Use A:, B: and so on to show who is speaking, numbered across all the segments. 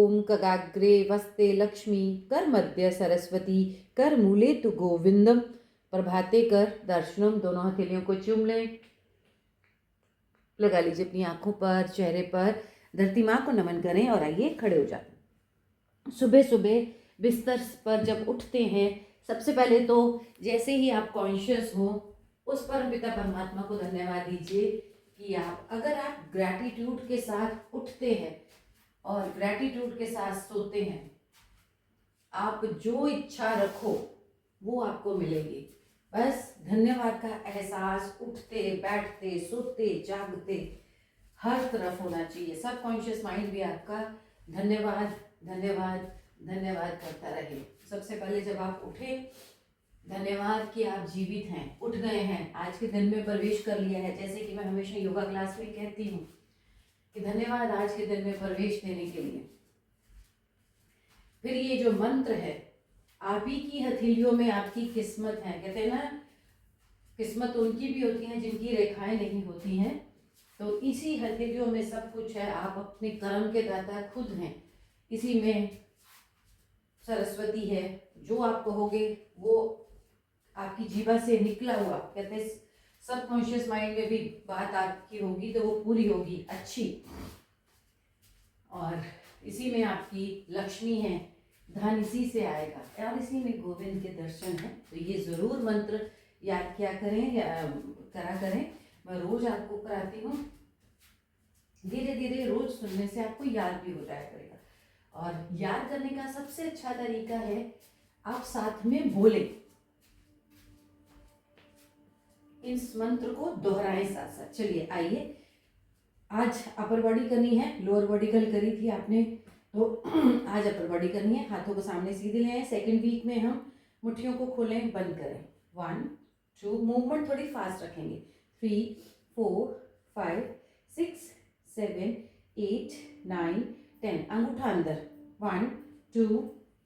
A: ओम कगाग्रे वस्ते लक्ष्मी कर मध्य सरस्वती कर मूले तु गोविंदम। प्रभाते कर दर्शनम। दोनों हथेलियों को चूम लें, लगा लीजिए अपनी आंखों पर, चेहरे पर, धरती माँ को नमन करें और आइए खड़े हो जाते। सुबह सुबह बिस्तर पर जब उठते हैं, सबसे पहले तो जैसे ही आप कॉन्शियस हो उस परम पिता परमात्मा को धन्यवाद दीजिए कि अगर आप ग्रैटिट्यूड के साथ उठते हैं और ग्रैटिट्यूड के साथ सोते हैं, आप जो इच्छा रखो वो आपको मिलेगी। बस धन्यवाद का एहसास उठते बैठते सोते जागते हर तरफ होना चाहिए। सब कॉन्शियस माइंड भी आपका धन्यवाद धन्यवाद धन्यवाद करता रहे। सबसे पहले जब आप उठे, धन्यवाद कि आप जीवित हैं, उठ गए हैं, आज के दिन में प्रवेश कर लिया है। जैसे कि मैं हमेशा योगा क्लास में कहती हूँ कि धन्यवाद आज के दिन में प्रवेश देने के लिए। फिर ये जो मंत्र है, आप ही की हथेलियों में आपकी किस्मत है। कहते हैं ना, किस्मत उनकी भी होती है जिनकी रेखाएं नहीं होती हैं। तो इसी हथेलियों में सब कुछ है। आप अपने कर्म के दाता खुद हैं। इसी में सरस्वती है। जो आप कहोगे वो आपकी जीवा से निकला हुआ, कहते हैं सब कॉन्शियस माइंड में भी बात आपकी होगी तो वो पूरी होगी, अच्छी। और इसी में आपकी लक्ष्मी है, धन इसी से आएगा और इसी में गोविंद के दर्शन है। तो ये जरूर मंत्र याद किया करें या करा करें। मैं रोज आपको कराती हूँ, धीरे धीरे रोज सुनने से आपको याद भी हो जाया करेगा। और याद करने का सबसे अच्छा तरीका है आप साथ में बोले, इस मंत्र को दोहराएं साथ साथ। चलिए आइए, आज अपर बॉडी करनी है, लोअर बॉडी कल करी थी आपने, तो आज अपर बॉडी करनी है। हाथों को सामने सीधे ले आए। सेकेंड वीक में हम मुट्ठियों को खोलें, बंद करें। 1 2, मूवमेंट थोड़ी फास्ट रखेंगे। 3 4 5 6 7 8 9 10। अंगूठा अंदर। 1 2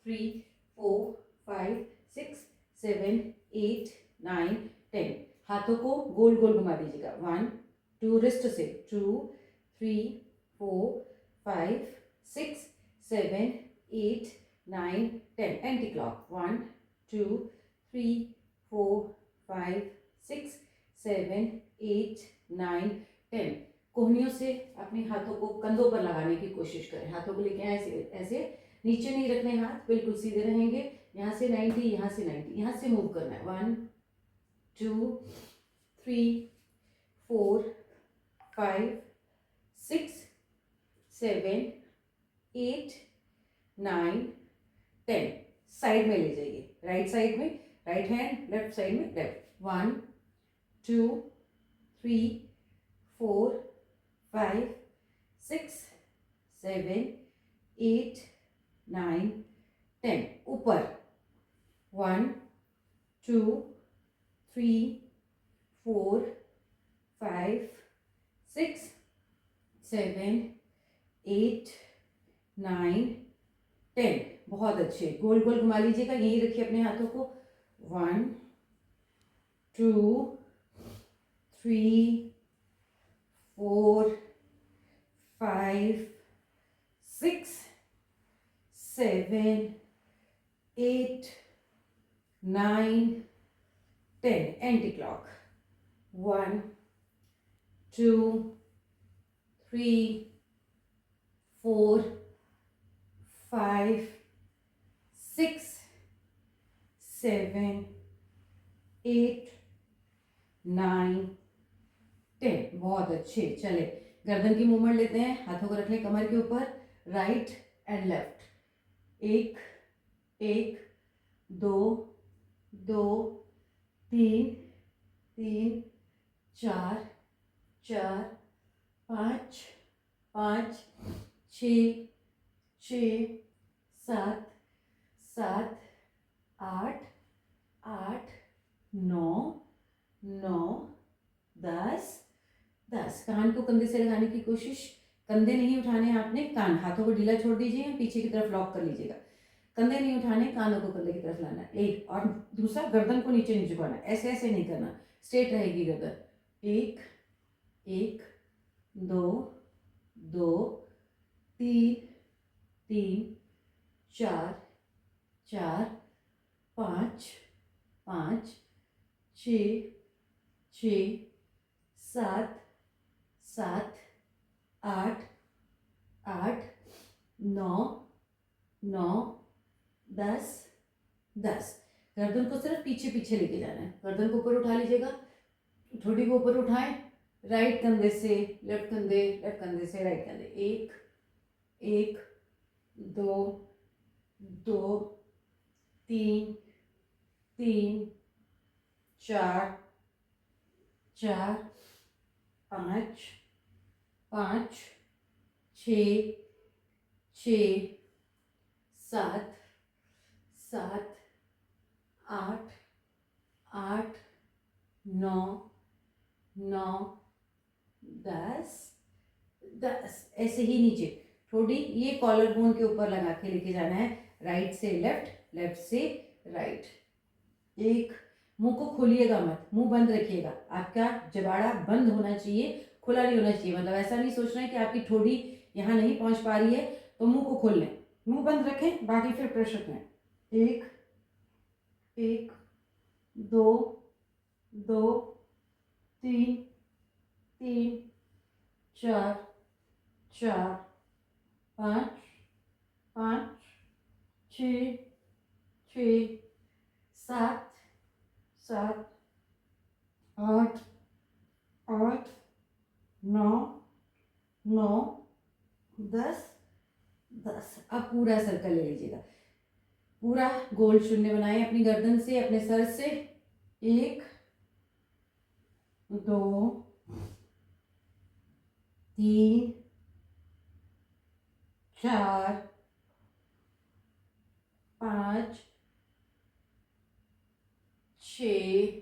A: 3 4 5 6 7 8 9 10। हाथों को गोल गोल घुमा दीजिएगा। 1 2, रिस्ट से 2 3 4 5 6 7 8 9 10। Anti clock 1 2 3 4 5 6 7 8 9 10। कोहनियों से अपने हाथों को कंधों पर लगाने की कोशिश करें। हाथों को लेके ऐसे ऐसे, नीचे नहीं रखने, हाथ बिल्कुल सीधे रहेंगे। यहाँ से 90, यहाँ से 90, यहाँ से मूव करना है। 1 2 3 4 5 6 7 8 9 10। साइड में ले जाइए, राइट साइड में, राइट हैंड, लेफ्ट साइड में लेफ्ट। 1 2 3 4 5 6 7 8 9 10। ऊपर 1 2 3 4 5 6 7 8 9 10। बहुत अच्छे, गोल गोल घुमा लीजिएगा। यही रखिए अपने हाथों को। 1 2 3 4 5 6 7 8 9 10। Anti clock 1 2 3 4 5 6 7 8 9 10। बहुत अच्छे। चले, गर्दन की मूवमेंट लेते हैं। हाथों को रख लें कमर के ऊपर, राइट एंड लेफ्ट। 1 1 2 2 3 3 4 4 5 5 6 6 7 7 8 8 9 9 10 10। कान को कंधे से लगाने की कोशिश, कंधे नहीं उठाने आपने, कान, हाथों को ढीला छोड़ दीजिए, पीछे की तरफ लॉक कर लीजिएगा। कंधे नहीं उठाने, कानों को कंधे की तरफ लाना। एक, और दूसरा गर्दन को नीचे नहीं झुकाना, ऐसे ऐसे नहीं करना, स्ट्रेट रहेगी गर्दन। 1 1 2 2 3 3 4 4 5 5 6 6 7 7 8 8 9 9 10 10। गर्दन को सिर्फ पीछे पीछे लेके जाना है। गर्दन को ऊपर उठा लीजिएगा, ठोड़ी को ऊपर उठाएं, राइट कंधे से लेफ्ट कंधे, लेफ्ट कंधे से राइट कंधे। 1 1 2 2 3 3 4 4 5 5 6 6 7 7 8 8 9 9 10 10। ऐसे ही नीचे थोड़ी ये कॉलर बोन के ऊपर लगा के लेके जाना है, राइट से लेफ्ट, लेफ्ट से राइट। एक, मुंह को खोलिएगा मत, मुंह बंद रखिएगा। आपका जबाड़ा बंद होना चाहिए, खुला नहीं होना चाहिए। मतलब ऐसा नहीं सोचना है कि आपकी ठोड़ी यहाँ नहीं पहुंच पा रही है तो मुंह को खोल लें, मुंह बंद रखें, बाकी फिर प्रेशर दें। 1 1 2 2 3 3 4 4 5 5 6 6 7 7 8 8 9 9 10 10। अब पूरा सर्कल ले लीजिएगा, पूरा गोल शून्य बनाएं अपनी गर्दन से, अपने सर से। 1 2 3 4 5 6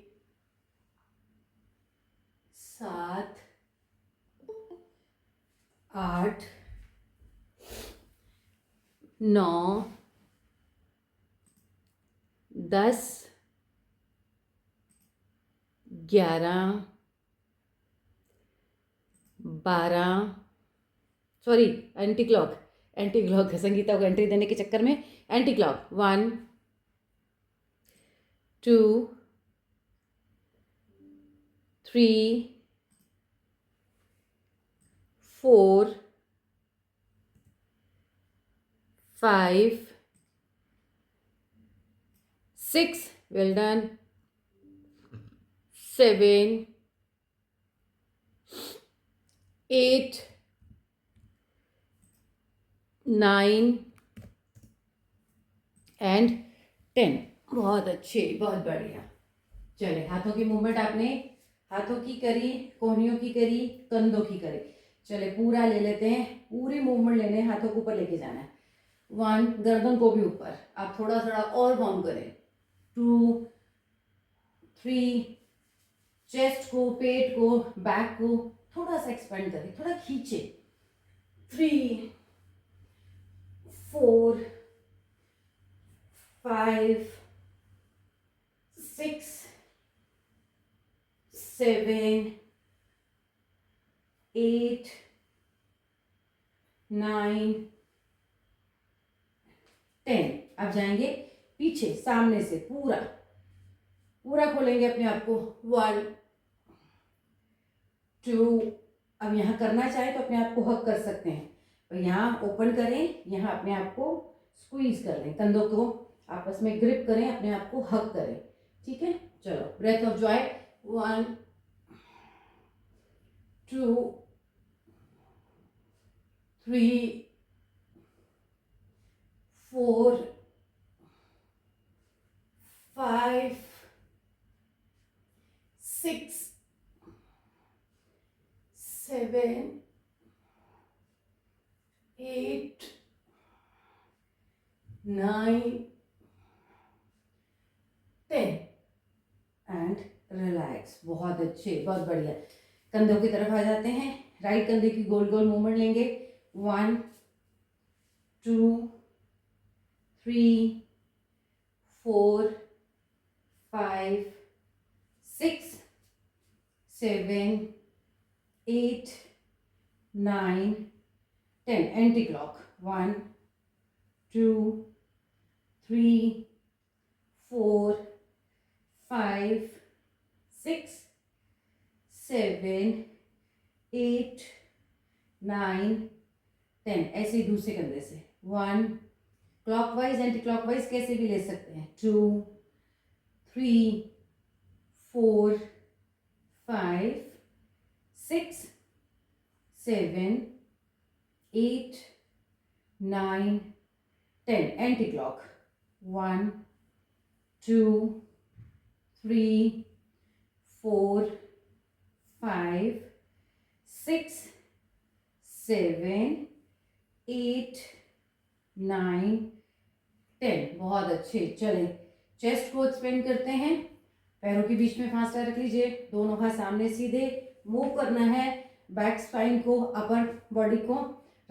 A: 7 8 9 10 11 12। Sorry, anti clock, anti clock Sangeeta को एंट्री देने के चक्कर में anti clock. 1 2 3 4 5 6, well done, 7 8 9 and 10। बहुत अच्छे, बहुत बढ़िया। चले, हाथों की मूवमेंट आपने हाथों की करी, कोहनियों की करी, कंधों की करी। चले पूरा ले लेते हैं, पूरी मूवमेंट लेने, हाथों को ऊपर लेके जाना है। 1, गर्दन को भी ऊपर, आप थोड़ा थोड़ा और वार्म करें। 2 3, चेस्ट को, पेट को, बैक को थोड़ा सा एक्सपेंड करें, थोड़ा खींचे। 3 4 5 6 7 8 9 10। अब जाएंगे पीछे, सामने से पूरा पूरा खोलेंगे अपने आप को। 1 2। अब यहाँ करना चाहे तो अपने आप को हक कर सकते हैं, तो यहाँ ओपन करें, यहाँ अपने आप को स्क्वीज कर लें, कंधों को आपस में ग्रिप करें, अपने आप को हक करें। ठीक है, चलो breath of Joy. 1 2 3 4 5 6 7 8 9 10 and relax. बहुत अच्छे, बहुत बढ़िया। कंधों की तरफ आ जाते हैं, राइट कंधे की गोल गोल मूवमेंट लेंगे। 1 2 3 4 5 6 7 8 9 10। Anti clock. 1 2 3 4 5 6 7 8 9 10। ऐसे ही दूसरे कंधे से 1, क्लॉकवाइज एंटी क्लॉकवाइज कैसे भी ले सकते हैं। 2 3 4 5 6 7 8 9 10। Anti clock 1 2 3 4 5 6 7 8 9 10। बहुत अच्छे। चलें, चेस्ट को एक्सपेंड करते हैं। पैरों के बीच में फासला रख लीजिए, दोनों हाथ सामने सीधे। मूव करना है बैक स्पाइन को, अपर बॉडी को,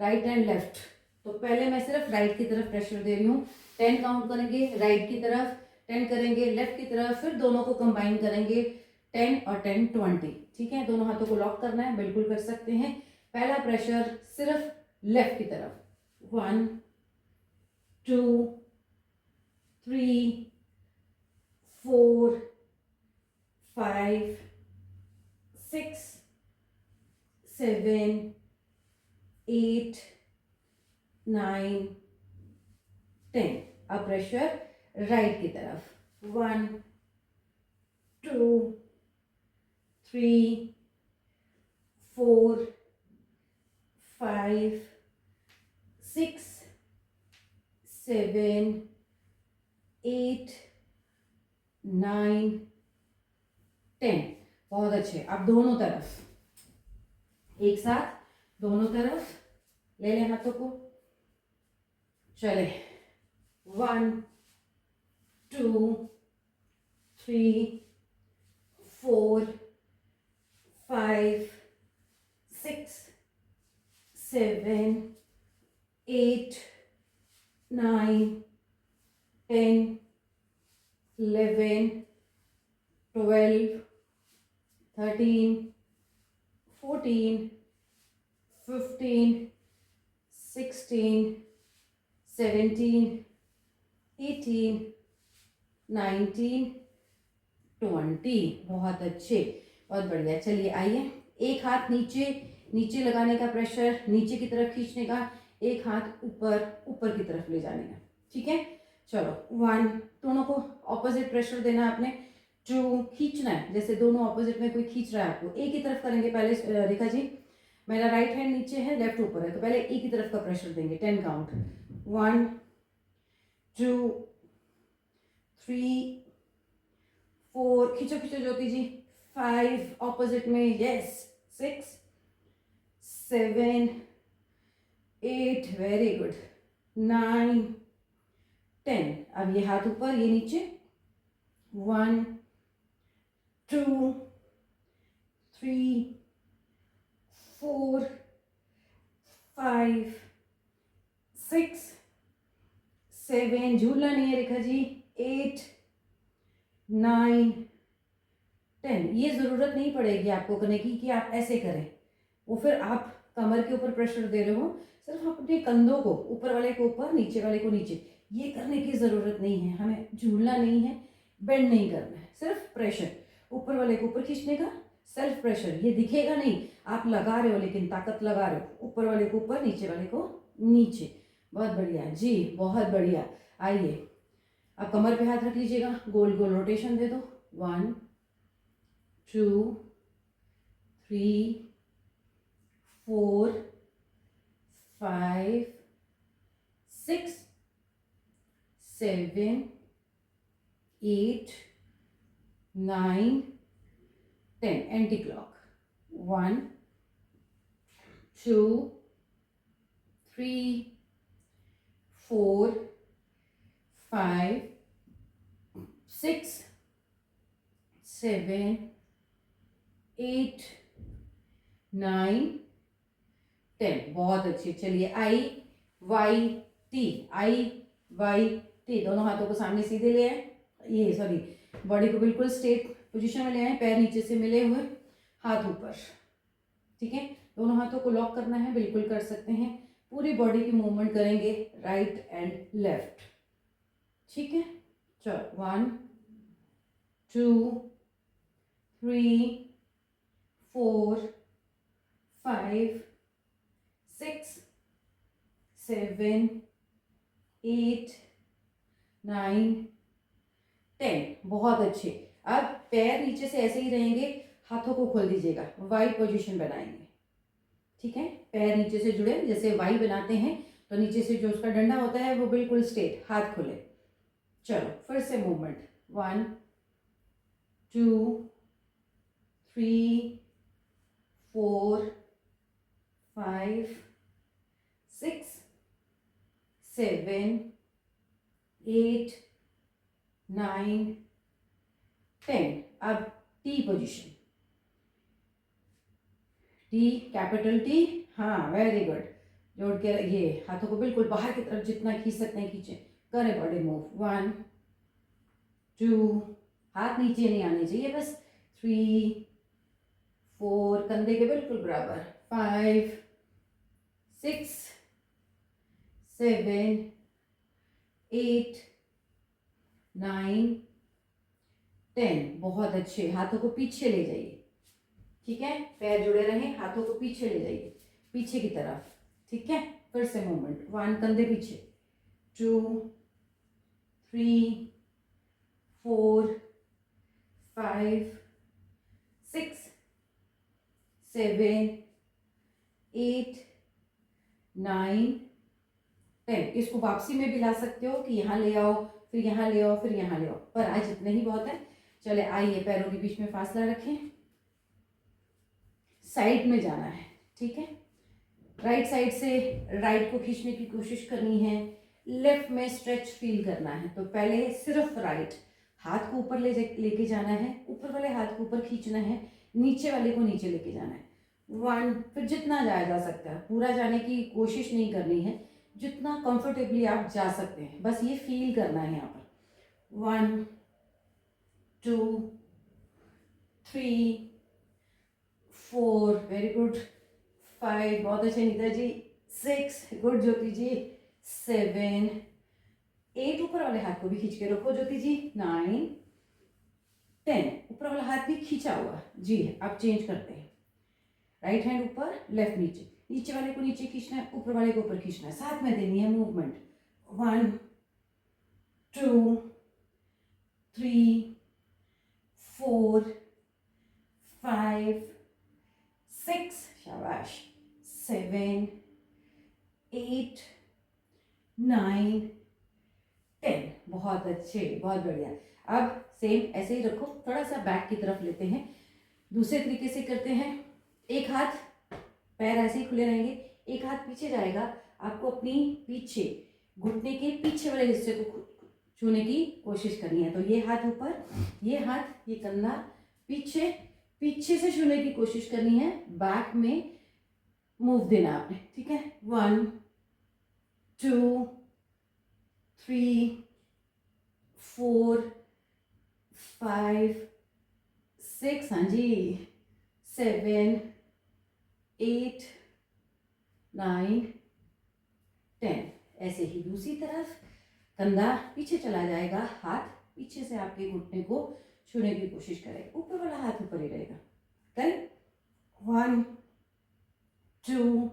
A: राइट एंड लेफ्ट। तो पहले मैं सिर्फ राइट की तरफ प्रेशर दे रही हूँ। 10 काउंट करेंगे राइट की तरफ, 10 करेंगे लेफ्ट की तरफ, फिर दोनों को कंबाइन करेंगे 10 और 10 20। ठीक है, दोनों हाथों को लॉक करना है, बिल्कुल कर सकते हैं। पहला प्रेशर सिर्फ लेफ्ट की तरफ। 1 2 3 4 5 6 7 8 9 10। अब प्रेशर राइट की तरफ। 1 2 3 4 5 6 7 8 9 10। बहुत अच्छे। अब दोनों तरफ एक साथ, दोनों तरफ ले लें हाथों को। चले 1 2 3 4 5 6 7 8 9 10 11 12 13 14 15 16 17 18 19 20। बहुत अच्छे, बहुत बढ़िया। चलिए आइए, एक हाथ नीचे, नीचे लगाने का प्रेशर, नीचे की तरफ खींचने का, एक हाथ ऊपर, ऊपर की तरफ ले जाने का। ठीक है, चलो 1, दोनों को ऑपोजिट प्रेशर देना है आपने। 2, खींचना है, जैसे दोनों ऑपोजिट में कोई खींच रहा है आपको। एक ही तरफ करेंगे पहले। रेखा जी, मेरा राइट हैंड नीचे है, लेफ्ट ऊपर है, तो पहले एक ही तरफ का प्रेशर देंगे। 10 काउंट। 1 2 3 4, खींचो खींचो ज्योति जी। 5, ऑपोजिट में, यस। 6 7 8, very good. 9 10। अब ये हाथ ऊपर, ये नीचे। 1 2 3 4 5 6 7, झूलना नहीं है रेखा जी। 8 9 10। ये जरूरत नहीं पड़ेगी आपको करने की कि आप ऐसे करें, वो फिर आप कमर के ऊपर प्रेशर दे रहे हो। सिर्फ अपने कंधों को, ऊपर वाले को ऊपर, नीचे वाले को नीचे, ये करने की जरूरत नहीं है। हमें झूलना नहीं है, बेंड नहीं करना है, सिर्फ प्रेशर ऊपर वाले को ऊपर खींचने का, सेल्फ प्रेशर। ये दिखेगा नहीं, आप लगा रहे हो लेकिन ताकत लगा रहे हो। ऊपर वाले को ऊपर, नीचे वाले को नीचे। बहुत बढ़िया जी, बहुत बढ़िया। आइए, अब कमर पे हाथ रख लीजिएगा, गोल गोल रोटेशन दे दो। 1 2 3 4 5 6 7 8 9 10। Anti clock. 1 2 3 4 5 6 7 8 9 10। बहुत अच्छी। चलिए I Y T, I Y T। दोनों हाथों को सामने सीधे ले आए, ये सॉरी, बॉडी को बिल्कुल स्ट्रेट पोजीशन में ले आए, पैर नीचे से मिले हुए, हाथ ऊपर। ठीक है, दोनों हाथों को लॉक करना है, बिल्कुल कर सकते हैं। पूरी बॉडी की मूवमेंट करेंगे राइट एंड लेफ्ट, ठीक है। चलो 1 2 3 4 5 6 7 8 9 10, बहुत अच्छे। अब पैर नीचे से ऐसे ही रहेंगे, हाथों को खोल दीजिएगा, वाई पोजीशन बनाएंगे, ठीक है। पैर नीचे से जुड़े, जैसे वाई बनाते हैं तो नीचे से जो उसका डंडा होता है वो बिल्कुल स्ट्रेट, हाथ खुले। चलो फिर से मूवमेंट 1 2 3 4 5 6 7 8 9 10। अब T position, T, capital T, हाँ वेरी गुड। जोड़ के ये हाथों को बिल्कुल बाहर की तरफ जितना खींच सकते हैं खींचे, करें बॉडी मूव 1 2, हाथ नीचे नहीं आने चाहिए बस, 3 4, कंधे के बिल्कुल बराबर, 5 6 7 8 9 10, बहुत अच्छे। हाथों को पीछे ले जाइए, ठीक है, पैर जुड़े रहें, हाथों को पीछे ले जाइए, पीछे की तरफ, ठीक है। फिर से मूवमेंट 1, कंधे पीछे, 2 3 4 5 6 7 8 9 10। इसको वापसी में भी ला सकते हो कि यहाँ ले आओ, फिर यहाँ ले आओ, फिर यहाँ ले आओ, पर आज इतने ही बहुत है। चले आइए, पैरों के बीच में फासला रखें, साइड में जाना है, ठीक है। राइट साइड से राइट को खींचने की कोशिश करनी है, लेफ्ट में स्ट्रेच फील करना है। तो पहले सिर्फ राइट, हाथ को ऊपर लेके जाना है, ऊपर वाले हाथ को ऊपर खींचना है, नीचे वाले को नीचे लेके जाना है। 1, फिर जितना जाया जा सकता है, पूरा जाने की कोशिश नहीं करनी है, जितना कंफर्टेबली आप जा सकते हैं, बस ये फील करना है यहाँ पर। 1 2 3 4, वेरी गुड, 5, बहुत अच्छे नीता जी, 6, गुड ज्योति जी, 7 8, ऊपर वाले हाथ को भी खींच के रखो ज्योति जी, 9 10, ऊपर वाला हाथ भी खींचा हुआ जी। अब चेंज करते हैं, राइट हैंड ऊपर, लेफ्ट नीचे, नीचे वाले को नीचे खींचना है, ऊपर वाले को ऊपर खींचना है, साथ में देनी है मूवमेंट। 1 2 3 4 5 6, शाबाश, 7 8 9 10, बहुत अच्छे, बहुत बढ़िया। अब सेम ऐसे ही रखो, थोड़ा सा बैक की तरफ लेते हैं, दूसरे तरीके से करते हैं। एक हाथ, पैर ऐसे ही खुले रहेंगे, एक हाथ पीछे जाएगा, आपको अपनी पीछे घुटने के पीछे वाले हिस्से को छूने की कोशिश करनी है। तो ये हाथ ऊपर, ये हाथ, ये कंधा पीछे, पीछे से छूने की कोशिश करनी है, बैक में मूव देना आपने, ठीक है। 1 2 3 4 5 6, हाँ जी, 7 8 9 10। ऐसे ही दूसरी तरफ, कंधा पीछे चला जाएगा, हाथ पीछे से आपके घुटने को छूने की कोशिश करें, ऊपर वाला हाथ ऊपर ही रहेगा। करें 1 2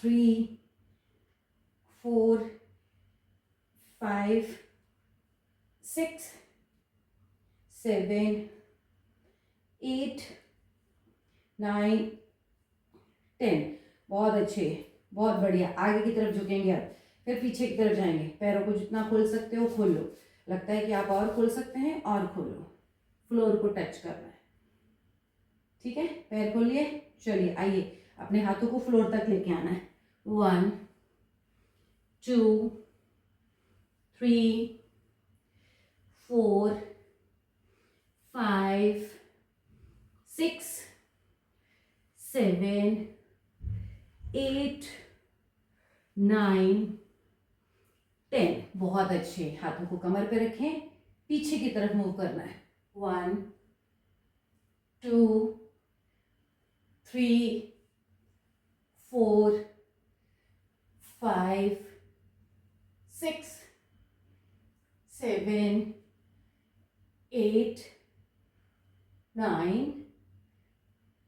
A: 3 4 5 6 7 8 9 10, बहुत अच्छे, बहुत बढ़िया। आगे की तरफ झुकेंगे, अब फिर पीछे की तरफ जाएंगे, पैरों को जितना खोल सकते हो खोल लो, लगता है कि आप और खोल सकते हैं और खोलो, फ्लोर को टच करना है, ठीक है। पैर खोलिए, चलिए आइए, अपने हाथों को फ्लोर तक लेके आना है। 1 2 3 4 5 6 7 8 9 10, बहुत अच्छे। हाथों को कमर पे रखें, पीछे की तरफ मूव करना है। 1 2 3 4 5 6 7 8 9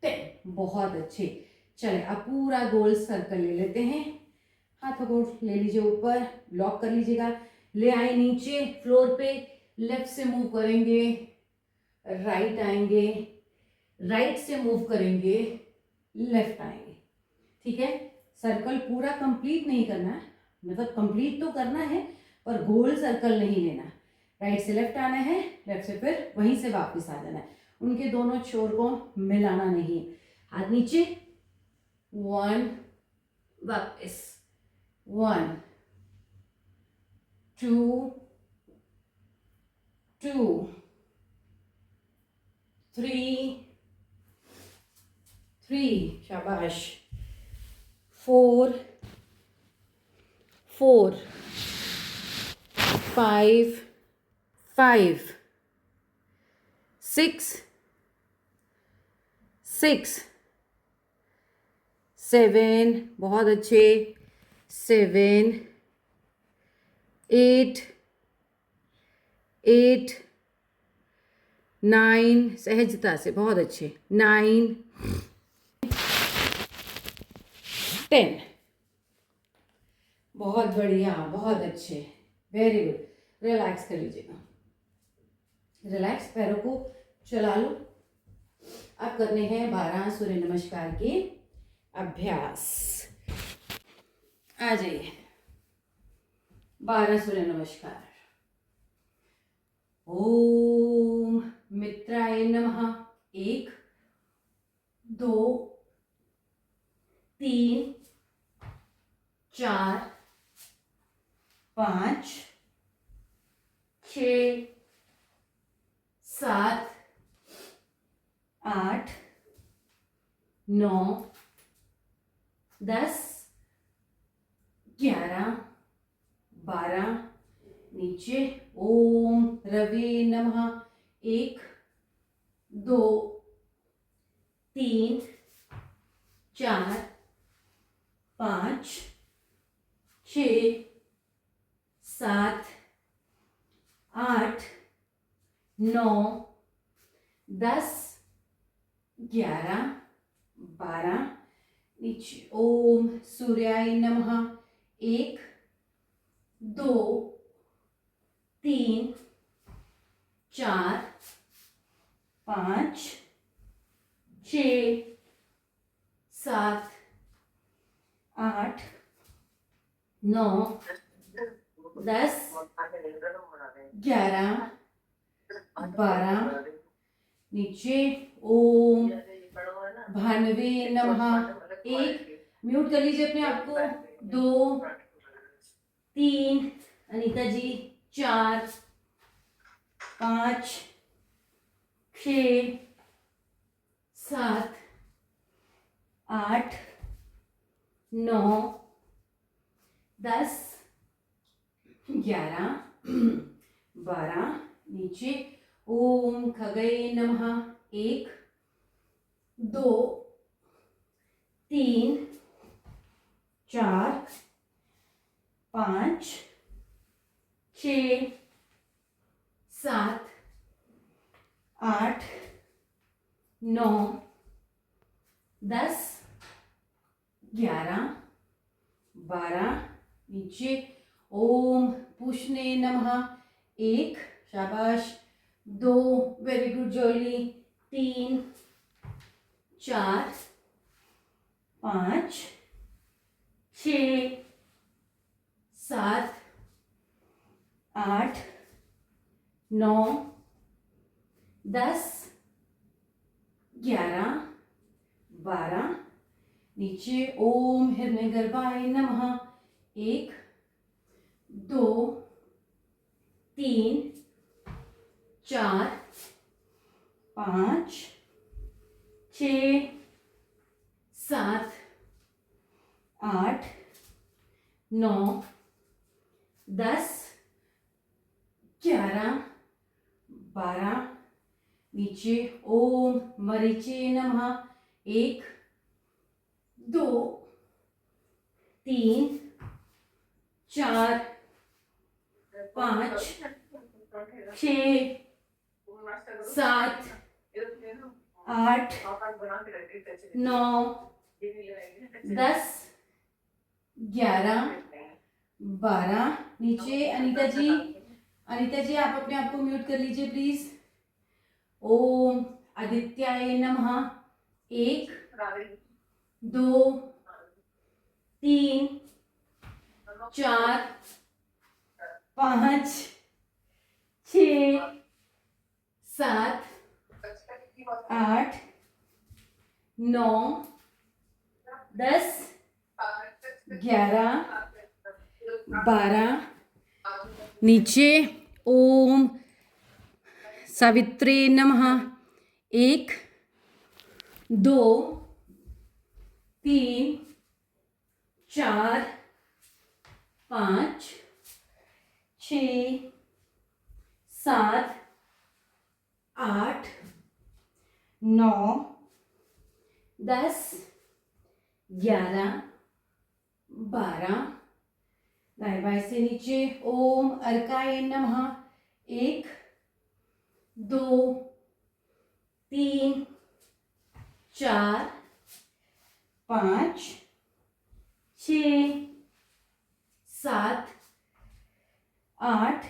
A: 10। बहुत अच्छे। चले अब पूरा गोल सर्कल ले लेते हैं। हाथों को ले लीजिए ऊपर, लॉक कर लीजिएगा, ले आए नीचे फ्लोर पे, लेफ्ट से मूव करेंगे, राइट आएंगे, राइट से मूव करेंगे, लेफ्ट आएंगे। ठीक है, सर्कल पूरा कंप्लीट नहीं करना है, मतलब कंप्लीट तो करना है पर गोल सर्कल नहीं लेना। राइट से लेफ्ट आना है, लेफ्ट से फिर वहीं से वापस आ जाना है, उनके दोनों छोर को मिलाना नहीं। हाथ नीचे, 1 वापस, 1 2 2 3 3, शाबाश, 4 4 5 5 6 6 7, बहुत अच्छे, 7 8 8 9, सहजता से, बहुत अच्छे, 9 10। बहुत बढ़िया, बहुत अच्छे, वेरी गुड। रिलैक्स कर लीजिएगा, रिलैक्स, पैरों को चला लो। अब करने हैं 12 सूर्य नमस्कार के अभ्यास। आ जाइए, 12 सूर्य नमस्कार। ओम मित्राय नमः। 1 2 3 4 5 6 7 8 9 10 11 12। नीचे, ओम रवे नमः। 1 2 3 4 5 6 7 8 9 10 11 12। नीचे, ओम सूर्याय नमः। 1 2 3 4 5 6 7 8 9 10 11 12। नीचे, ओम भानवे नमः। 1, म्यूट कर लीजिए अपने आप को। 2 3, अनीता जी, 4 5 6 7 8 9 10 11 12। नीचे, ओम खगये नमः। 1 2 3 4 5 6 7 8 9 10 11 12। नीचे, ओम पुष्णे नमः। 1, शाबाश, 2, वेरी गुड जॉली, 3 4 5 6 7 8 9 10 11 12। नीचे, ओम हिरण्यगर्भाय नमः। 1 2 3 4 5 6 7 8 9 10 11 12। नीचे, ओम मरीचे नमः। 1 2 3 4 5 6 7 8 9 10 11 12। नीचे अनीता जी आप अपने आप को म्यूट कर लीजिए प्लीज। ओम आदित्याय नमः। 1 2 3 4 5 6 7 8 9 10 11 12। नीचे ओम सावित्रे नमः। 1 2 3 4 5 6 7 8 9 10 11 12। दाएं बाएं से नीचे ओम अर्काय नमः। 1 2 3 4 5 6 7 8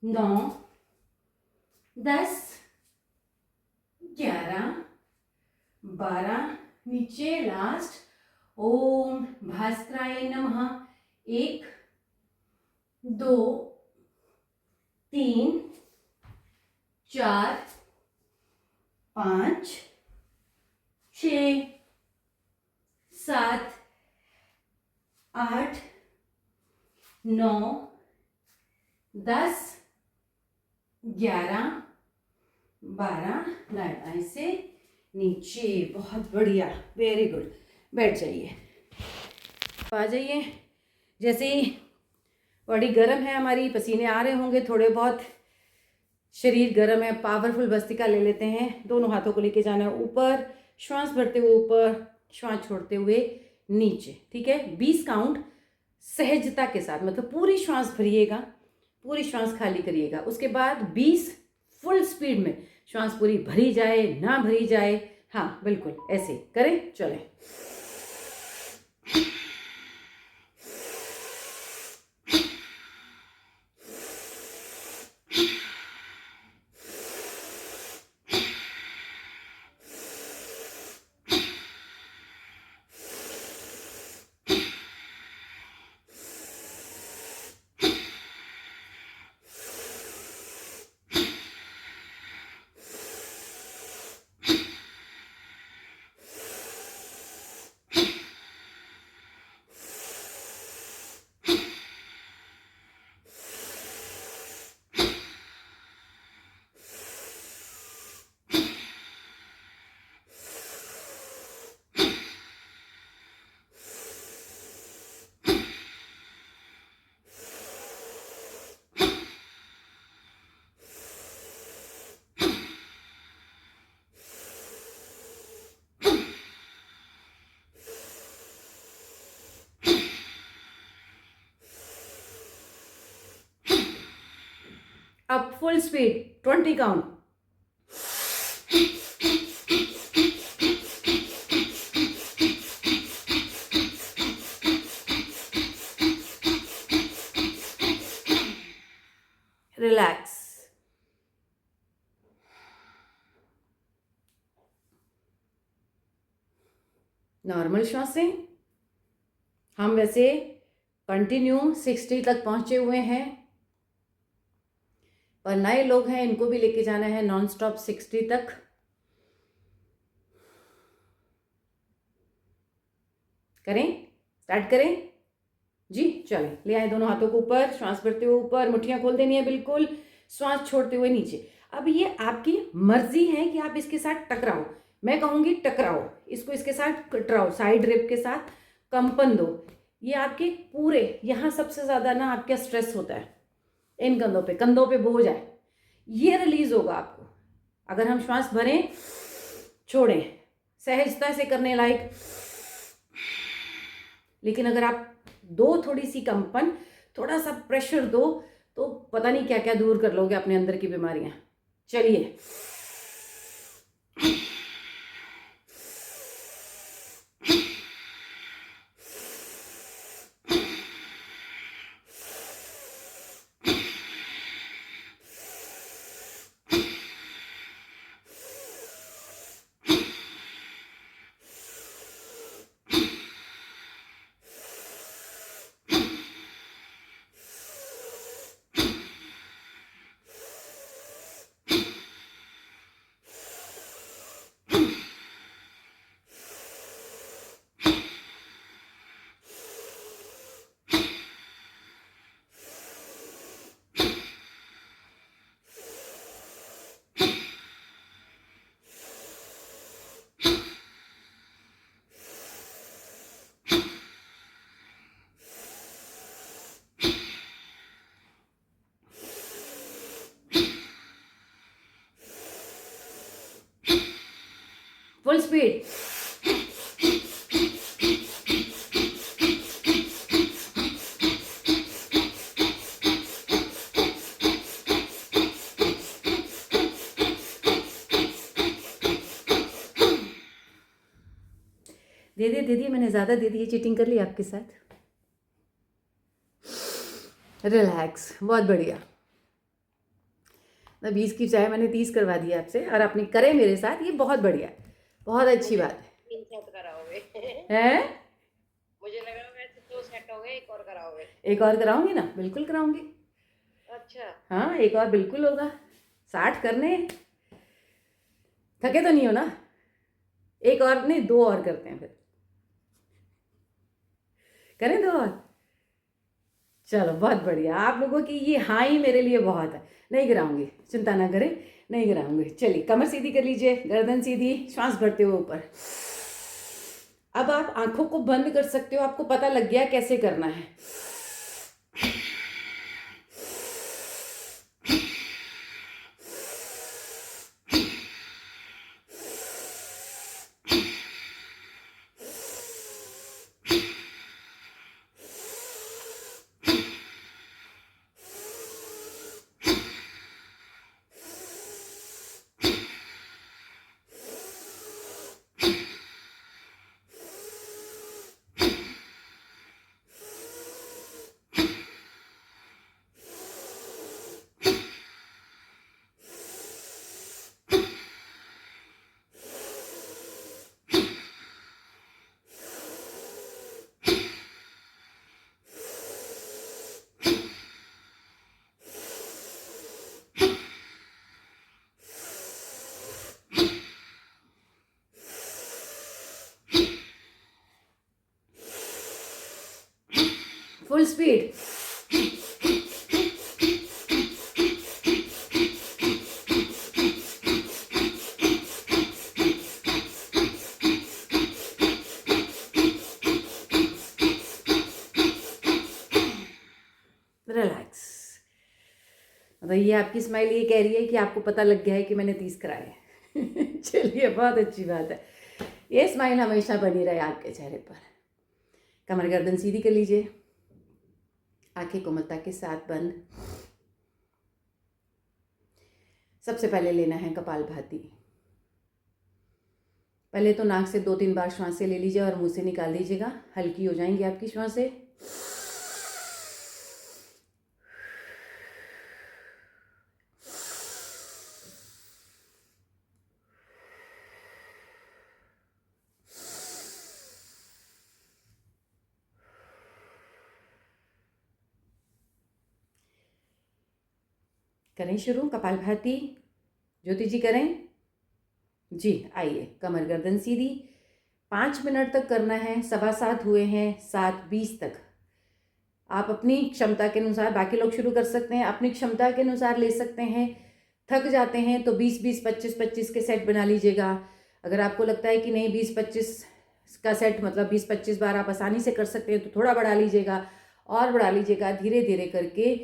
A: 9 10 11 12। नीचे लास्ट ओम भास्कराय नमः। 1 2 3 4 5 6 7 8 9 10 11 12। दाएं से नीचे। बहुत बढ़िया, वेरी गुड। बैठ जाइए, आ जाइए। जैसे ही बॉडी गर्म है हमारी, पसीने आ रहे होंगे थोड़े बहुत, शरीर गर्म है, पावरफुल भस्त्रिका ले लेते हैं। दोनों हाथों को लेके जाना है ऊपर, श्वास भरते हुए ऊपर, श्वास छोड़ते हुए नीचे। ठीक है, 20 काउंट सहजता के साथ, मतलब पूरी श्वास भरिएगा, पूरी श्वास खाली करिएगा। उसके बाद 20 फुल स्पीड में, श्वास पूरी भरी जाए ना भरी जाए, हाँ बिल्कुल ऐसे करें। चलें। अब full speed 20 count. Relax. Normal श्वासें। हम वैसे कंटिन्यू 60 तक पहुंचे हुए हैं, पर नए लोग हैं, इनको भी लेके जाना है नॉन स्टॉप 60 तक। करें, स्टार्ट करें जी। चलें, ले आए दोनों हाथों को ऊपर, श्वास भरते हुए ऊपर, मुट्ठियां खोल देनी है बिल्कुल, श्वास छोड़ते हुए नीचे। अब ये आपकी मर्जी है कि आप इसके साथ टकराओ। मैं कहूंगी टकराओ, इसको इसके साथ टकराओ, साइड रिप के साथ कंपन दो। ये आपके पूरे, यहाँ सबसे ज्यादा ना आपका स्ट्रेस होता है इन कंधों पे बोझ है, ये रिलीज होगा आपको अगर हम श्वास भरें, छोड़ें, सहजता से करने लायक। लेकिन अगर आप दो थोड़ी सी कंपन, थोड़ा सा प्रेशर दो, तो पता नहीं क्या क्या दूर कर लोगे अपने अंदर की बीमारियां। चलिए, फुल स्पीड। दे दिए मैंने, ज़्यादा दे दिए, चीटिंग कर ली आपके साथ। रिलैक्स, बहुत बढ़िया। 20 की चाहे मैंने 30 करवा दी आपसे, और आपने करे मेरे साथ, ये बहुत बढ़िया, बहुत अच्छी बात है।
B: 3 सेट कराओगे
A: हैं?
B: मुझे लगा वैसे 2 सेट हो गए, एक और कराओगे।
A: एक और कराऊंगी ना, बिल्कुल कराऊंगी।
B: अच्छा,
A: हाँ, एक और बिल्कुल होगा। 60 करने हैं। थके तो नहीं हो ना? एक और नहीं, 2 और करते हैं फिर। करें 2 और? चलो, बहुत बढ़िया। आप लोगों की ये हाँ ही मेरे लिए बहुत है। नहीं गिराऊंगी, चिंता ना करें, नहीं गिराऊंगी। चलिए, कमर सीधी कर लीजिए, गर्दन सीधी, श्वास भरते हुए ऊपर। अब आप आंखों को बंद कर सकते हो, आपको पता लग गया कैसे करना है। Full speed. रिलैक्स। मतलब ये आपकी स्माइल ये कह रही है कि आपको पता लग गया है कि मैंने 30 कराए हैं। चलिए, बहुत अच्छी बात है। ये स्माइल हमेशा बनी रहे आपके चेहरे पर। कमर गर्दन सीधी कर लीजिए, आंखें कोमलता के साथ बंद। सबसे पहले लेना है कपालभाति। पहले तो नाक से 2-3 बार श्वासें ले लीजिए और मुंह से निकाल दीजिएगा, हल्की हो जाएंगी आपकी श्वासें। करें शुरू कपालभाति। ज्योति जी करें जी। आइए, कमर गर्दन सीधी, 5 मिनट तक करना है। 7:15 हुए हैं, 7:20 तक। आप अपनी क्षमता के अनुसार, बाकी लोग शुरू कर सकते हैं, अपनी क्षमता के अनुसार ले सकते हैं। थक जाते हैं तो 20-20, 25-25 के सेट बना लीजिएगा। अगर आपको लगता है कि नहीं 20-25 का सेट, मतलब 20-25 बार आप आसानी से कर सकते हैं, तो थोड़ा बढ़ा लीजिएगा और बढ़ा लीजिएगा। धीरे धीरे करके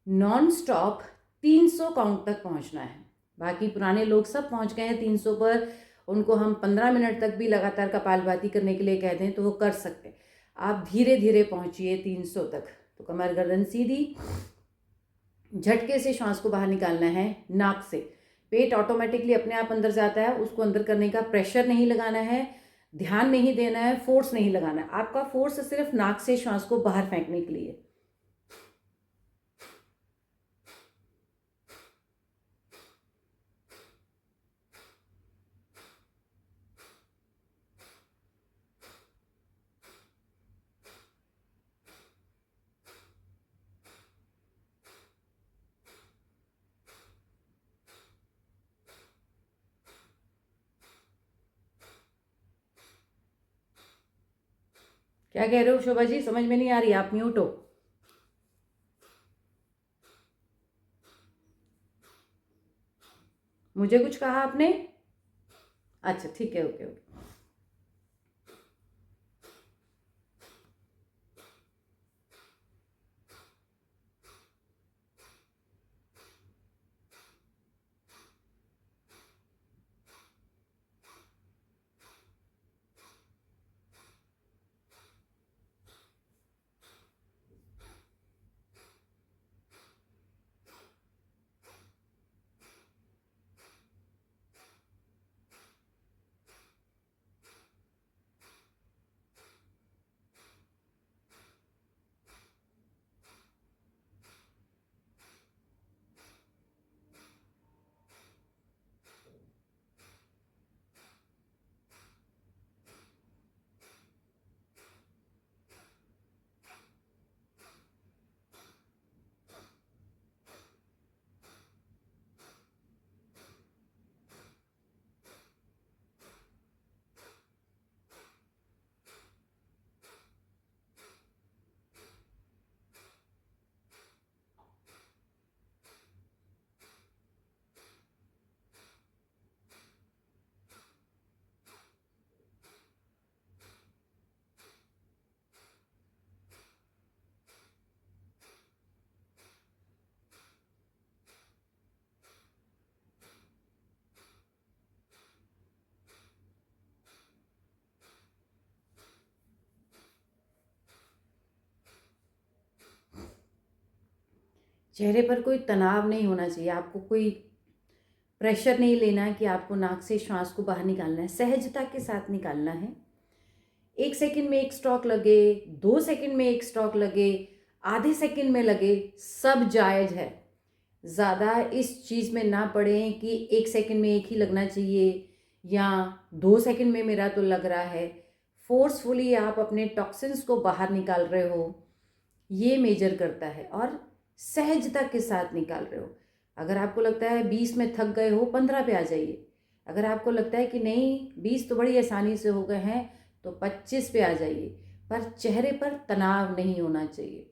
A: नॉन स्टॉप 300 काउंट तक पहुंचना है। बाकी पुराने लोग सब पहुंच गए हैं 300 पर। उनको हम 15 मिनट तक भी लगातार कपालभाति करने के लिए कहते हैं तो वो कर सकते हैं। आप धीरे धीरे पहुंचिए 300 तक। तो कमर गर्दन सीधी, झटके से श्वास को बाहर निकालना है नाक से। पेट ऑटोमेटिकली अपने आप अंदर जाता है, उसको अंदर करने का प्रेशर नहीं लगाना है, ध्यान नहीं देना है, फोर्स नहीं लगाना है। आपका फोर्स सिर्फ नाक से श्वास को बाहर फेंकने के लिए। क्या कह रहे हो शोभा जी, समझ में नहीं आ रही, आप म्यूट हो। मुझे कुछ कहा आपने? अच्छा ठीक है, ओके ओके। चेहरे पर कोई तनाव नहीं होना चाहिए, आपको कोई प्रेशर नहीं लेना है कि आपको नाक से श्वास को बाहर निकालना है, सहजता के साथ निकालना है। 1 सेकंड में एक स्ट्रोक लगे, 2 सेकंड में एक स्ट्रोक लगे, आधे सेकंड में लगे, सब जायज़ है। ज़्यादा इस चीज़ में ना पड़ें कि 1 सेकंड में एक ही लगना चाहिए या 2 सेकंड में मेरा तो लग रहा है। फोर्सफुली आप अपने टॉक्सिन्स को बाहर निकाल रहे हो, ये मेजर करता है, और सहजता के साथ निकाल रहे हो। अगर आपको लगता है 20 में थक गए हो, 15 पे आ जाइए। अगर आपको लगता है कि नहीं 20 तो बड़ी आसानी से हो गए हैं, तो 25 पे आ जाइए। पर चेहरे पर तनाव नहीं होना चाहिए।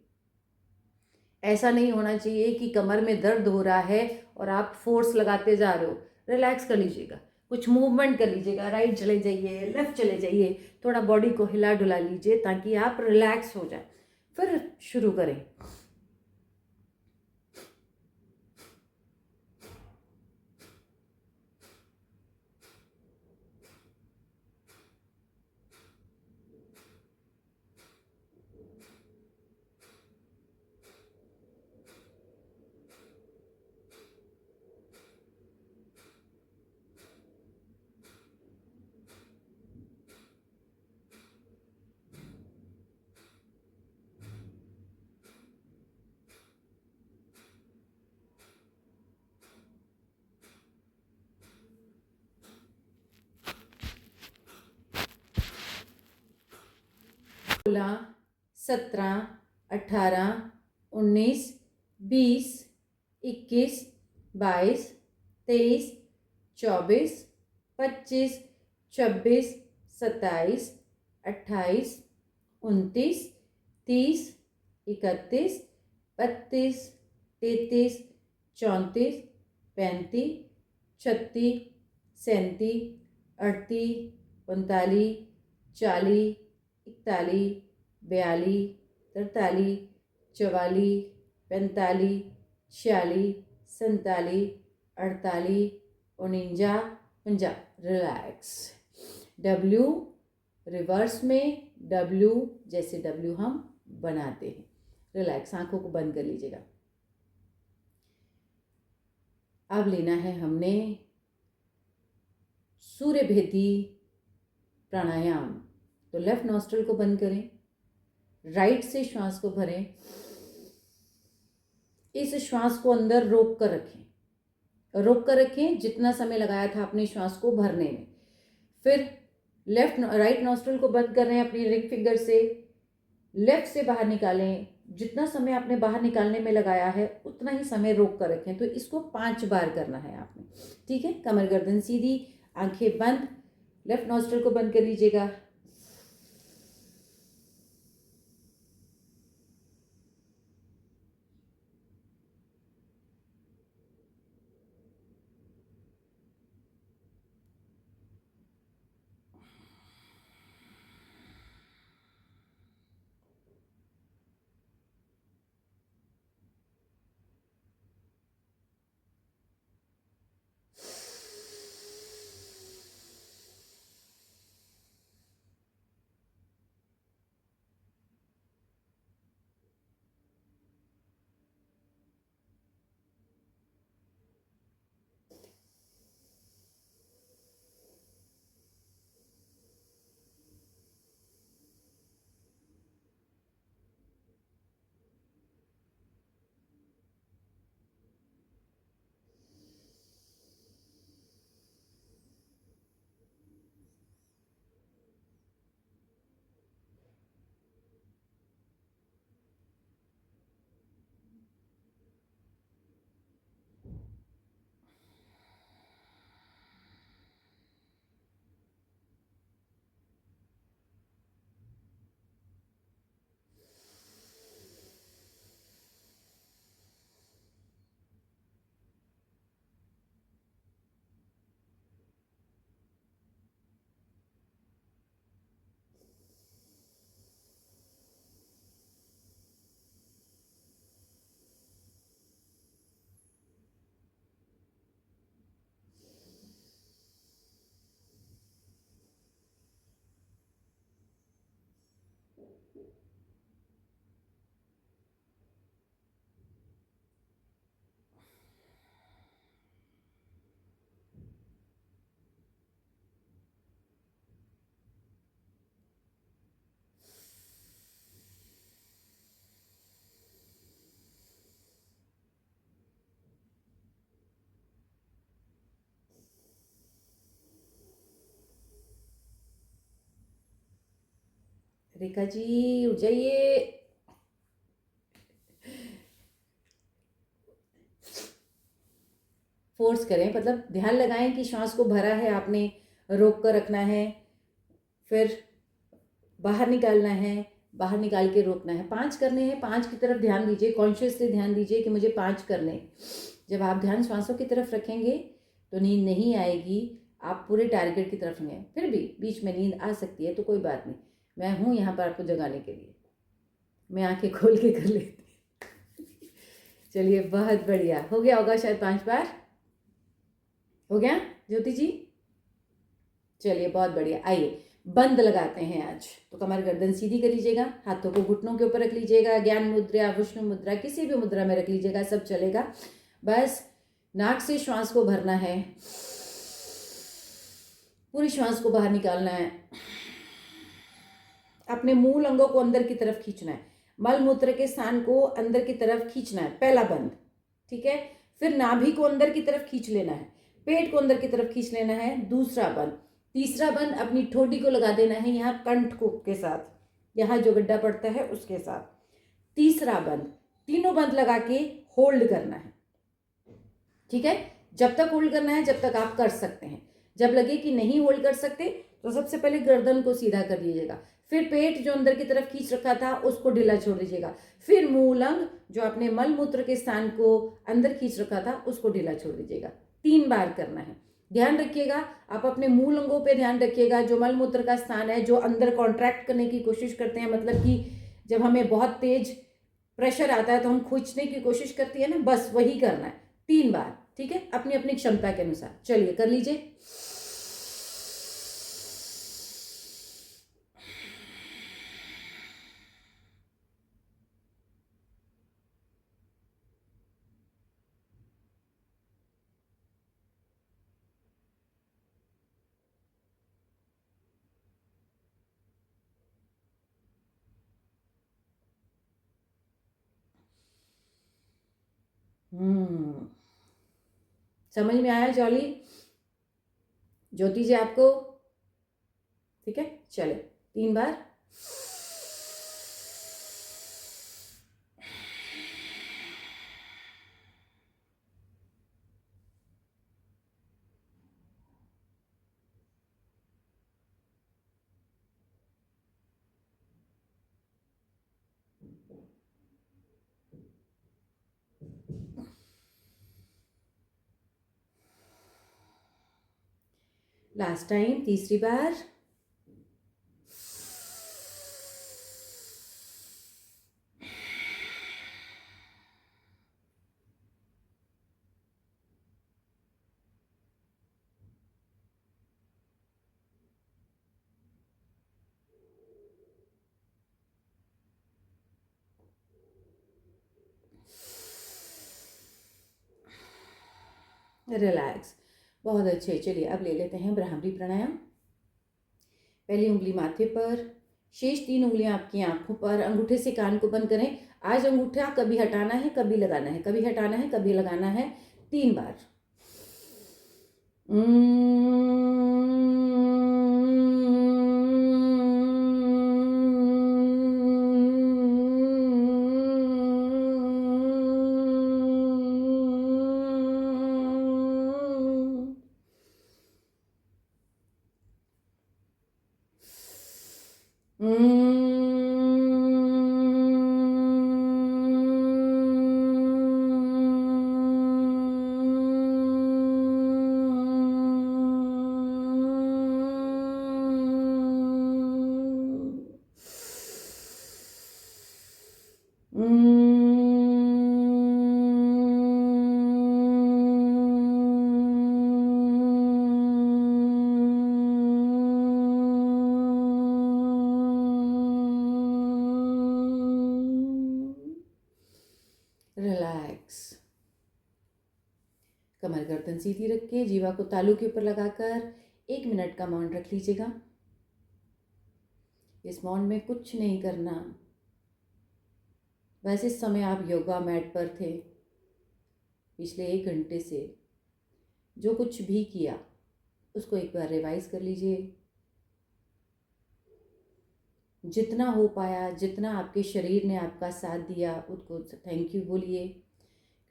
A: ऐसा नहीं होना चाहिए कि कमर में दर्द हो रहा है और आप फोर्स लगाते जा रहे हो। रिलैक्स कर लीजिएगा, कुछ मूवमेंट कर लीजिएगा, राइट चले जाइए, लेफ्ट चले जाइए, थोड़ा बॉडी को हिला डुला लीजिए ताकि आप रिलैक्स हो जाए। फिर शुरू करें। सोलह, 17, 18, 19, 20, 21, 22, 23, 24, 25, 26, 27, 28, 29, 30, 31, 32, 33, 34, 35, 36, 37, 38, 39, 40, 41, 42, 43, 44, 45, 46, 47, 48, 49, 50। रिलैक्स। डब्ल्यू रिवर्स में W जैसे W हम बनाते हैं। रिलैक्स, आंखों को बंद कर लीजिएगा। अब लेना है हमने सूर्य भेदी प्राणायाम। तो लेफ्ट नॉस्ट्रल को बंद करें, राइट से श्वास को भरें, इस श्वास को अंदर रोक कर रखें जितना समय लगाया था अपने श्वास को भरने में। फिर राइट नॉस्ट्रल को बंद कर रहे हैं अपनी रिंग फिंगर से, लेफ्ट से बाहर निकालें। जितना समय आपने बाहर निकालने में लगाया है उतना ही समय रोक कर रखें। तो इसको 5 बार करना है आपने, ठीक है। कमर गर्दन सीधी, आंखें बंद, लेफ्ट नॉस्ट्रल को बंद कर लीजिएगा। रेखा जी उठ जाइए। फोर्स करें, मतलब ध्यान लगाएं कि श्वास को भरा है आपने, रोक कर रखना है, फिर बाहर निकालना है, बाहर निकाल के रोकना है। 5 करने हैं, 5 की तरफ ध्यान दीजिए, कॉन्शियसली ध्यान दीजिए कि मुझे 5 करने। जब आप ध्यान श्वासों की तरफ रखेंगे तो नींद नहीं आएगी, आप पूरे टारगेट की तरफ नहीं। फिर भी बीच में नींद आ सकती है तो कोई बात नहीं, मैं हूँ यहाँ पर आपको जगाने के लिए। मैं आंखें खोल के कर लेती। चलिए बहुत बढ़िया, हो गया होगा शायद 5 बार। हो गया ज्योति जी? चलिए बहुत बढ़िया। आइए बंद लगाते हैं आज। तो कमर गर्दन सीधी कर लीजिएगा, हाथों को घुटनों के ऊपर रख लीजिएगा, ज्ञान मुद्रा, विष्णु मुद्रा, किसी भी मुद्रा में रख लीजिएगा, सब चलेगा। बस नाक से श्वास को भरना है, पूरी श्वास को बाहर निकालना है, अपने मूल अंगों को अंदर की तरफ खींचना है, मल मूत्र के स्थान को अंदर की तरफ खींचना है, पहला बंद, ठीक है। फिर नाभि को अंदर की तरफ खींच लेना है, पेट को अंदर की तरफ खींच लेना है, दूसरा बंद। तीसरा बंद अपनी ठोडी को लगा देना है यहाँ कंठ को के साथ, यहाँ जो गड्ढा पड़ता है उसके साथ। तीसरा बंद, तीनों बंद लगा के होल्ड करना है, ठीक है। जब तक होल्ड करना है जब तक आप कर सकते हैं। जब लगे कि नहीं होल्ड कर सकते तो सबसे पहले गर्दन को सीधा कर दीजिएगा, फिर पेट जो अंदर की तरफ खींच रखा था उसको ढीला छोड़ दीजिएगा, फिर मूल अंग जो आपने मल मूत्र के स्थान को अंदर खींच रखा था उसको ढीला छोड़ दीजिएगा। 3 बार करना है। ध्यान रखिएगा, आप अपने मूल अंगों पे ध्यान रखिएगा, जो मल मूत्र का स्थान है, जो अंदर कॉन्ट्रैक्ट करने की कोशिश करते हैं, मतलब कि जब हमें बहुत तेज प्रेशर आता है तो हम खींचने की कोशिश करती है ना, बस वही करना है 3 बार, ठीक है, अपनी अपनी क्षमता के अनुसार। चलिए कर लीजिए। समझ में आया जॉली ज्योति जी आपको? ठीक है, चले 3 बार। लास्ट टाइम, तीसरी बार। रिलैक्स, बहुत अच्छे। चलिए अब ले लेते हैं ब्राह्मरी प्राणायाम। पहली उंगली माथे पर, शेष 3 उंगलियां आपकी आंखों पर, अंगूठे से कान को बंद करें। आज अंगूठा कभी हटाना है, कभी लगाना है, कभी हटाना है, कभी लगाना है। 3 बार। रिलैक्स। कमर गर्दन सीधी रख के जीवा को तालू के ऊपर लगाकर 1 मिनट का मौन रख लीजिएगा। इस मौन में कुछ नहीं करना। वैसे इस समय आप योगा मैट पर थे। पिछले 1 घंटे से जो कुछ भी किया उसको एक बार रिवाइज कर लीजिए। जितना हो पाया, जितना आपके शरीर ने आपका साथ दिया, उसको थैंक यू बोलिए।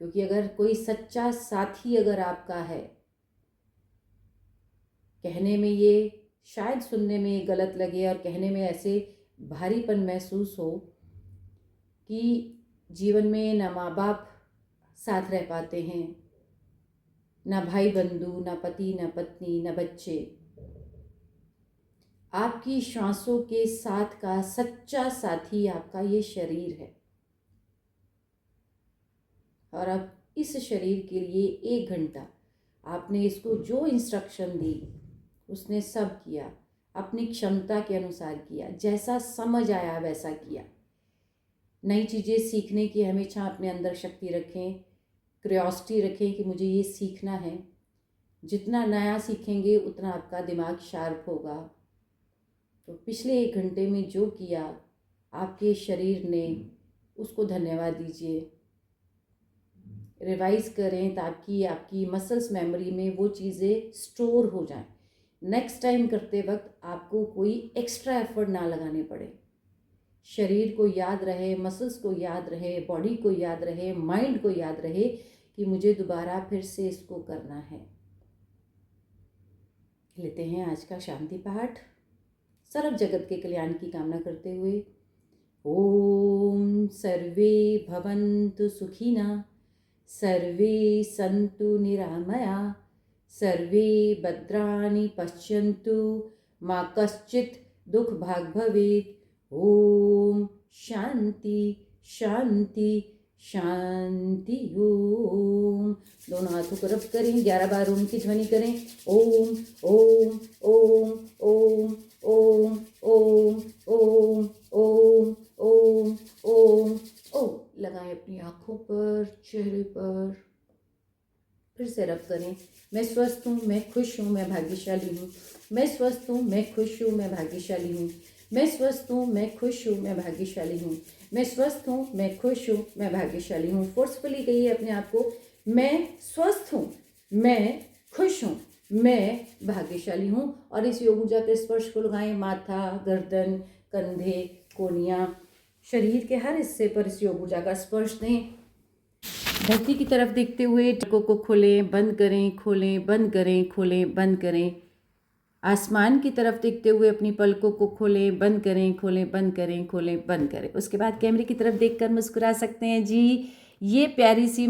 A: क्योंकि अगर कोई सच्चा साथी अगर आपका है, कहने में ये शायद सुनने में ये गलत लगे और कहने में ऐसे भारीपन महसूस हो कि जीवन में ना माँ बाप साथ रह पाते हैं, ना भाई बंधु, ना पति, ना पत्नी, ना बच्चे। आपकी श्वासों के साथ का सच्चा साथी आपका ये शरीर है। और अब इस शरीर के लिए 1 घंटा आपने इसको जो इंस्ट्रक्शन दी उसने सब किया, अपनी क्षमता के अनुसार किया, जैसा समझ आया वैसा किया। नई चीज़ें सीखने की हमेशा अपने अंदर शक्ति रखें, क्यूरियोसिटी रखें कि मुझे ये सीखना है। जितना नया सीखेंगे उतना आपका दिमाग शार्प होगा। तो पिछले 1 घंटे में जो किया आपके शरीर ने, उसको धन्यवाद दीजिए। रिवाइज करें ताकि आपकी मसल्स मेमोरी में वो चीज़ें स्टोर हो जाएं। नेक्स्ट टाइम करते वक्त आपको कोई एक्स्ट्रा एफर्ट ना लगाने पड़े। शरीर को याद रहे, मसल्स को याद रहे, बॉडी को याद रहे, माइंड को याद रहे कि मुझे दोबारा फिर से इसको करना है। लेते हैं आज का शांति पाठ। सर्व जगत के कल्याण की कामना करते हुए, ओम सर्वे भवन्तु सुखिनः, सर्वे सन्तु निरामया, सर्वे भद्राणि पश्यन्तु, मा कश्चित् दुख भाग भवेत्। ओम शांति शांति शांति। ओम। दोनों हाथों को रब करें, 11 बार ओम की ध्वनि करें। ओम ओम ओम ओम ओम ओम ओम ओम ओम ओम ओम। लगाएं अपनी आँखों पर, चेहरे पर। फिर से रब करें। मैं स्वस्थ हूँ, मैं खुश हूँ, मैं भाग्यशाली हूँ। मैं स्वस्थ हूँ, मैं खुश हूँ, मैं भाग्यशाली हूँ। मैं स्वस्थ हूँ, मैं खुश हूँ, मैं भाग्यशाली हूँ। मैं स्वस्थ हूँ, मैं खुश हूँ, मैं भाग्यशाली हूँ। फोर्सफुली कहिए अपने आप को, मैं स्वस्थ हूँ, मैं खुश हूँ, मैं भाग्यशाली हूँ। और इस योग ऊर्जा के स्पर्श को लगाएं माथा, गर्दन, कंधे, कोहनियाँ, शरीर के हर हिस्से पर इस योग ऊर्जा का स्पर्श दें। धरती की तरफ देखते हुए पलकों को खोलें, बंद करें, खोलें, बंद करें, खोलें, बंद करें। आसमान की तरफ देखते हुए अपनी पलकों को खोलें, बंद करें, खोलें, बंद करें, खोलें, बंद करें। उसके बाद कैमरे की तरफ देखकर मुस्कुरा सकते हैं जी। ये प्यारी सी